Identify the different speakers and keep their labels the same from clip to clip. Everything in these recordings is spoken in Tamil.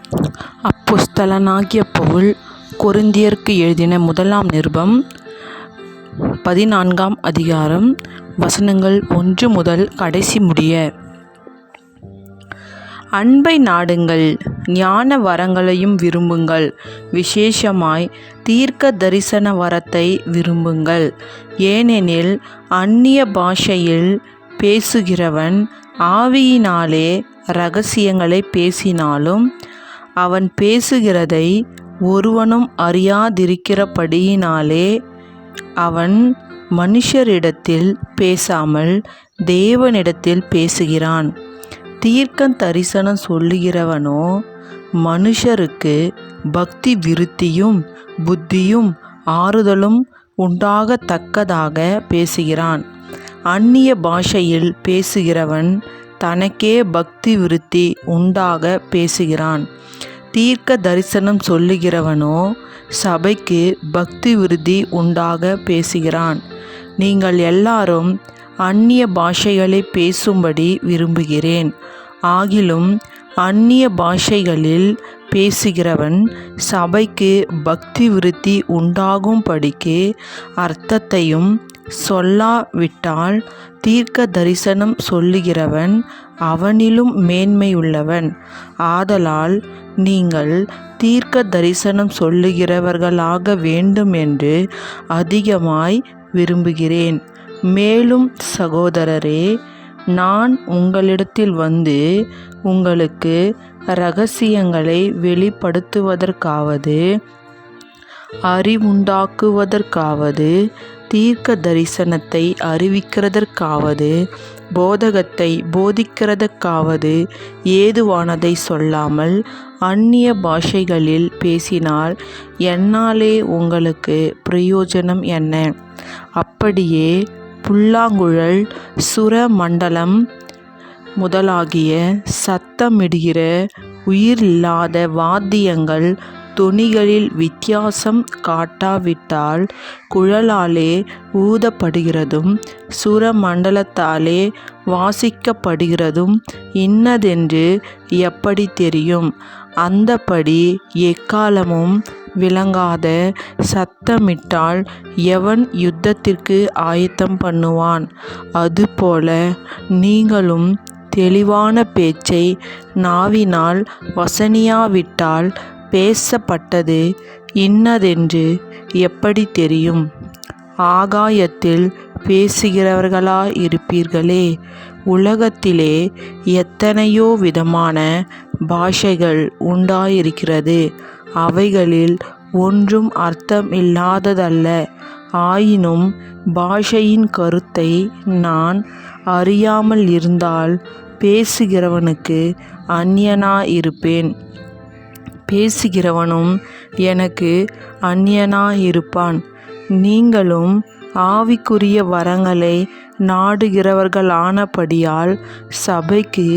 Speaker 1: அப்போஸ்தலனாகிய பவுல் கொரிந்தியருக்கு எழுதின முதலாம் நிருபம் 14ஆம் அதிகாரம் வசனங்கள் 1 முதல் கடைசி முடிய. அன்பை நாடுங்கள், ஞான வரங்களையும் விரும்புங்கள், விசேஷமாய் தீர்க்க தரிசன வரத்தை விரும்புங்கள். ஏனெனில் அந்நிய பாஷையில் பேசுகிறவன் ஆவியினாலே இரகசியங்களை பேசினாலும் அவன் பேசுகிறதை ஒருவனும் அறியாதிருக்கிறபடியினாலே அவன் மனுஷரிடத்தில் பேசாமல் தேவனிடத்தில் பேசுகிறான். தீர்க்க தரிசனம் சொல்லுகிறவனோ மனுஷருக்கு பக்தி விருத்தியும் புத்தியும் ஆறுதலும் உண்டாகத்தக்கதாக பேசுகிறான். அந்நிய பாஷையில் பேசுகிறவன் தனக்கே பக்தி விருத்தி உண்டாக பேசுகிறான். தீர்க்க தரிசனம் சொல்லுகிறவனோ சபைக்கு பக்தி விருத்தி உண்டாக பேசுகிறான். நீங்கள் எல்லாரும் அந்நிய பாஷைகளை பேசும்படி விரும்புகிறேன். ஆகிலும் அந்நிய பாஷைகளில் பேசுகிறவன் சபைக்கு பக்தி விருத்தி உண்டாகும்படிக்கு அர்த்தத்தையும் சொல்லாவிட்டால் தீர்க்க தரிசனம் சொல்லுகிறவன் அவனிலும் மேன்மையுள்ளவன். ஆதலால் நீங்கள் தீர்க்க தரிசனம் சொல்லுகிறவர்களாக வேண்டும் என்று அதிகமாய் விரும்புகிறேன். மேலும் சகோதரரே, நான் உங்களிடத்தில் வந்து உங்களுக்கு இரகசியங்களை வெளிப்படுத்துவதற்காவது அறிவுண்டாக்குவதற்காவது தீர்க்க தரிசனத்தை அறிவிக்கிறதற்காவது போதகத்தை போதிக்கிறதற்காவது ஏதுவானதை சொல்லாமல் அந்நிய பாஷைகளில் பேசினால் என்னாலே உங்களுக்கு பிரயோஜனம் என்ன? அப்படியே புல்லாங்குழல் சுரமண்டலம் முதலாகிய சத்தமிடுகிற உயிரில்லாத வாத்தியங்கள் தொனிகளில் வித்தியாசம் காட்டாவிட்டால் குழலாலே ஊதப்படுகிறதும் சுரமண்டலத்தாலே வாசிக்கப்படுகிறதும் இன்னதென்று எப்படி தெரியும்? அந்தப்படி எக்காலமும் விளங்காத சத்தமிட்டால் எவன் யுத்தத்திற்கு ஆயத்தம் பண்ணுவான்? அதுபோல நீங்களும் தெளிவான பேச்சை நாவினால் வசனியாவிட்டால் பேசப்பட்டது இன்னதென்று எப்படி தெரியும்? ஆகாயத்தில் பேசுகிறவர்களாயிருப்பீர்களே. உலகத்திலே எத்தனையோ விதமான பாஷைகள் உண்டாயிருக்கிறது. அவைகளில் ஒன்றும் அர்த்தம் இல்லாததல்ல. ஆயினும் பாஷையின் கருத்தை நான் அறியாமல் இருந்தால் பேசுகிறவனுக்கு அந்நியனாயிருப்பேன். பேசுகிறவனும் எனக்கு அந்நியனாயிருப்பான். நீங்களும் ஆவிக்குரிய வரங்களை நாடுகிறவர்களானபடியால் சபைக்கு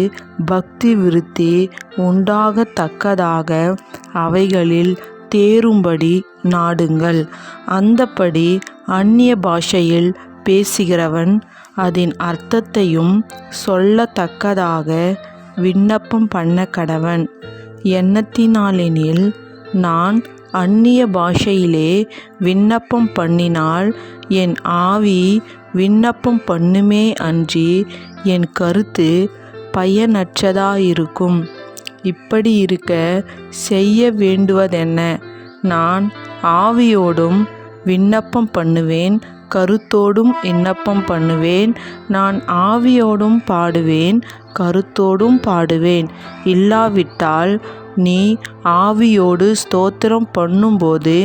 Speaker 1: பக்தி விருத்தி உண்டாகத்தக்கதாக அவைகளில் தேறும்படி நாடுங்கள். அந்தப்படி அந்நிய பாஷையில் பேசுகிறவன் அதன் அர்த்தத்தையும் சொல்லத்தக்கதாக விண்ணப்பம் பண்ண கடவன். எண்ணத்தினாலெனில் நான் அந்நிய பாஷையிலே விண்ணப்பம் பண்ணினால் என் ஆவி விண்ணப்பம் பண்ணுமே அன்றி என் கருத்து பயனற்றதாயிருக்கும். இப்படி இருக்க செய்ய வேண்டுவதென்ன? நான் ஆவியோடும் விண்ணப்பம் பண்ணுவேன், கருத்தோடும் விண்ணப்பம் பண்ணுவேன். நான் ஆவியோடும் பாடுவேன், கருத்தோடும் பாடுவேன். இல்லாவிட்டால் நீ ஆவியோடு ஸ்தோத்திரம் பண்ணும்போது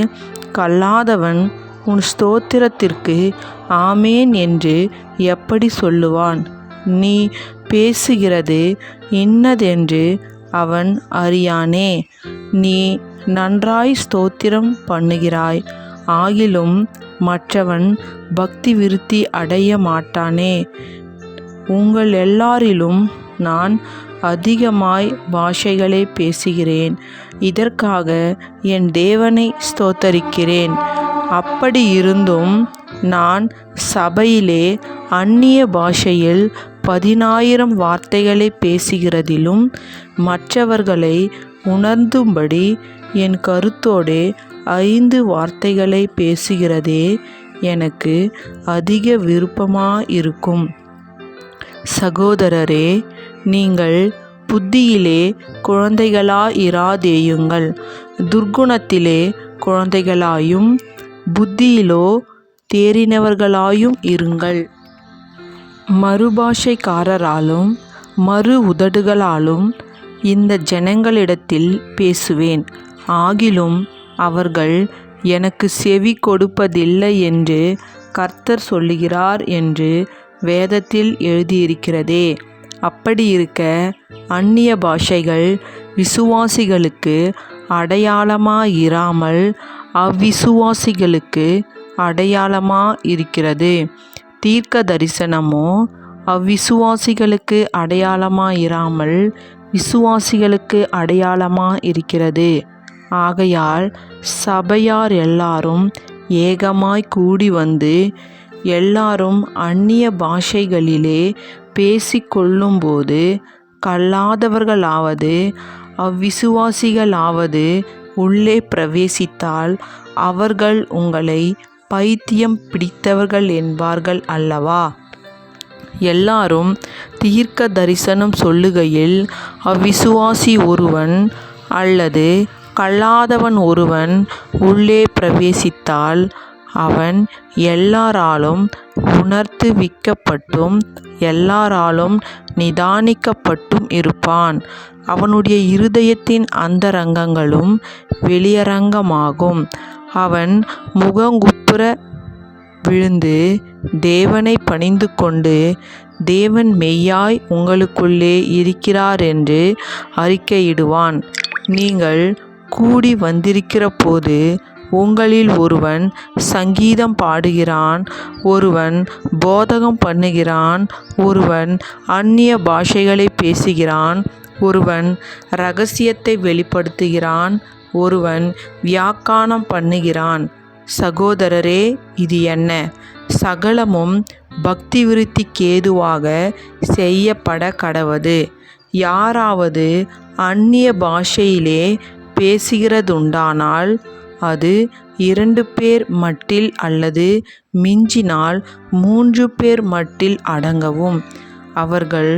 Speaker 1: கல்லாதவன் உன் ஸ்தோத்திரத்திற்கு ஆமேன் என்று எப்படி சொல்லுவான்? நீ பேசுகிறது இன்னதென்று அவன் அறியானே. நீ நன்றாய் ஸ்தோத்திரம் பண்ணுகிறாய். ஆகிலும் மற்றவன் பக்தி விருத்தி அடைய மாட்டானே. உங்கள் எல்லாரிலும் நான் அதிகமாய் பாஷைகளை பேசுகிறேன். இதற்காக என் தேவனை ஸ்தோத்தரிக்கிறேன். அப்படி இருந்தும் நான் சபையிலே அந்நிய பாஷையில் 10,000 வார்த்தைகளை பேசுகிறதிலும் மற்றவர்களை உணர்த்தும்படி என் கருத்தோடே 5 வார்த்தைகளை பேசுகிறதே எனக்கு அதிக விருப்பமாயிருக்கும். சகோதரரே, நீங்கள் புத்தியிலே குழந்தைகளாயிராதேயுங்கள், துர்க்குணத்திலே குழந்தைகளாயும் புத்தியிலோ தேறினவர்களாயும் இருங்கள். மறுபாஷைக்காரராலும் மறு உதடுகளாலும் இந்த ஜனங்களிடத்தில் பேசுவேன். ஆகிலும் அவர்கள் எனக்கு செவி கொடுப்பதில்லை என்று கர்த்தர் சொல்லுகிறார் என்று வேதத்தில் எழுதியிருக்கிறதே. அப்படியிருக்க அந்நிய பாஷைகள் விசுவாசிகளுக்கு அடையாளமாயிராமல் அவ்விசுவாசிகளுக்கு அடையாளமாயிருக்கிறது. தீர்க்க தரிசனமோ அவ்விசுவாசிகளுக்கு அடையாளமாயிராமல் விசுவாசிகளுக்கு அடையாளமாயிருக்கிறது. ஆகையால் சபையார் எல்லாரும் ஏகமாய் கூடி வந்து எல்லாரும் அந்நிய பாஷைகளிலே பேசிக்கொள்ளும்போது கல்லாதவர்களாவது அவ்விசுவாசிகளாவது உள்ளே பிரவேசித்தால் அவர்கள் உங்களை பைத்தியம் பிடித்தவர்கள் என்பார்கள் அல்லவா? எல்லாரும் தீர்க்க தரிசனம் சொல்லுகையில் அவ்விசுவாசி ஒருவன் அல்லது கல்லாதவன் ஒருவன் உள்ளே பிரவேசித்தால் அவன் எல்லாராலும் உணர்த்துவிக்கப்பட்டும் எல்லாராலும் நிதானிக்கப்பட்டும் இருப்பான். அவனுடைய இருதயத்தின் அந்தரங்கங்களும் வெளியரங்கமாகும். அவன் முகங்குப்புற விழுந்து தேவனை பணிந்து கொண்டு தேவன் மெய்யாய் உங்களுக்குள்ளே இருக்கிறார் என்று அறிக்கையிடுவான். நீங்கள் கூடி வந்திருக்கிற போது உங்களில் ஒருவன் சங்கீதம் பாடுகிறான், ஒருவன் போதகம் பண்ணுகிறான், ஒருவன் அந்நிய பாஷைகளை பேசுகிறான், ஒருவன் இரகசியத்தை வெளிப்படுத்துகிறான், ஒருவன் வியாக்கியானம் பண்ணுகிறான். சகோதரரே, இது என்ன? சகலமும் பக்தி விருத்திக்கேதுவாக செய்யப்பட கடவது. யாராவது அந்நிய பாஷையிலே பேசுகிறதுண்டானால் அது 2 பேர் மட்டில் அல்லது மிஞ்சினால் 3 பேர் மட்டில் அடங்கவும். அவர்கள்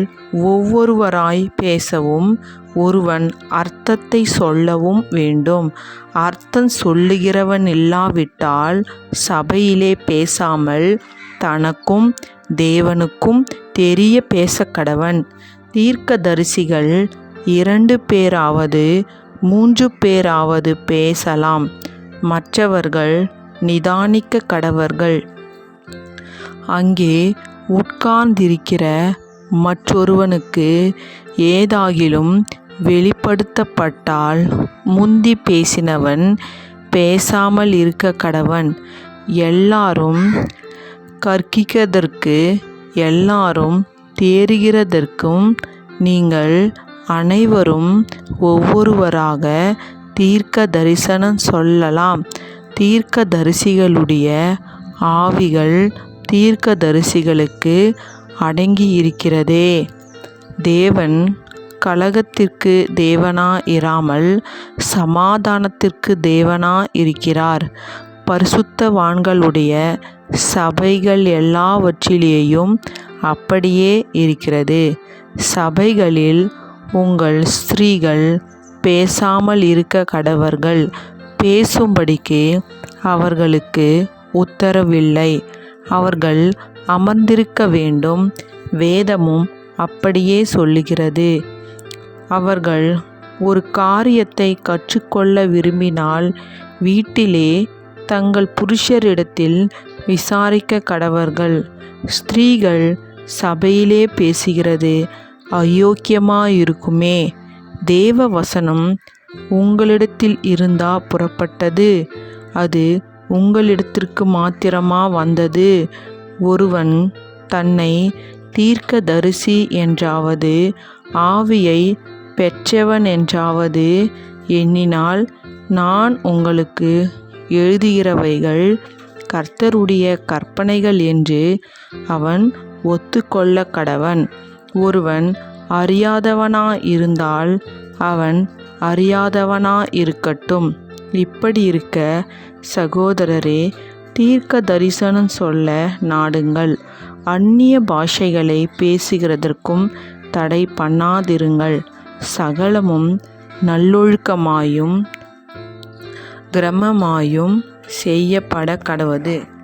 Speaker 1: ஒவ்வொருவராய் பேசவும் ஒருவன் அர்த்தத்தை சொல்லவும் வேண்டும். அர்த்தம் சொல்லுகிறவன் இல்லாவிட்டால் சபையிலே பேசாமல் தனக்கும் தேவனுக்கும் தெரிய பேசக்கடவன். தீர்க்கதரிசிகள் 2 பேராவது 3 பேராவது பேசலாம், மற்றவர்கள் நிதானிக்க கடவர்கள். அங்கே உட்கார்ந்திருக்கிற மற்றொருவனுக்கு ஏதாகிலும் வெளிப்படுத்தப்பட்டால் முந்தி பேசினவன் பேசாமல் இருக்க கடவன். எல்லாரும் கற்கிக்கிறதற்கு எல்லாரும் தேறுகிறதற்கும் நீங்கள் அனைவரும் ஒவ்வொருவராக தீர்க்க தரிசனம் சொல்லலாம். தீர்க்கதரிசிகளுடைய ஆவிகள் தீர்க்கதரிசிகளுக்கு அடங்கியிருக்கிறதே. தேவன் கலகத்திற்கு தேவனாயிராமல் சமாதானத்திற்கு தேவனாயிருக்கிறார். பரிசுத்தவான்களுடைய சபைகள் எல்லாவற்றிலேயும் அப்படியே இருக்கிறது. சபைகளில் உங்கள் ஸ்திரீகள் பேசாமல் இருக்க கடவர்கள். பேசும்படிக்கு அவர்களுக்கு உத்தரவில்லை. அவர்கள் அமர்ந்திருக்க வேண்டும். வேதமும் அப்படியே சொல்லுகிறது. அவர்கள் ஒரு காரியத்தை கற்றுக்கொள்ள விரும்பினால் வீட்டிலே தங்கள் புருஷரிடத்தில் விசாரிக்க கடவர்கள். ஸ்திரீகள் சபையிலே பேசுகிறது அயோக்கியமாயிருக்குமே. தேவ வசனம் உங்களிடத்தில் இருந்தா புறப்பட்டது? அது உங்களிடத்திற்கு மாத்திரமா வந்தது? ஒருவன் தன்னை தீர்க்கதரிசி என்றாவது ஆவியை பெற்றவன் என்றாவது எண்ணினால், நான் உங்களுக்கு எழுதுகிறவைகள் கர்த்தருடைய கற்பனைகள் என்று அவன் ஒத்துக்கொள்ள கடவன். ஒருவன் அறியாதவனாயிருந்தால் அவன் அறியாதவனாயிருக்கட்டும். இப்படி இருக்க சகோதரரே, தீர்க்க தரிசனம் சொல்ல நாடுங்கள். அந்நிய பாஷைகளை பேசுகிறதற்கும் தடை பண்ணாதிருங்கள். சகலமும் நல்லொழுக்கமாயும் கிரமமாயும் செய்யப்பட கடவது.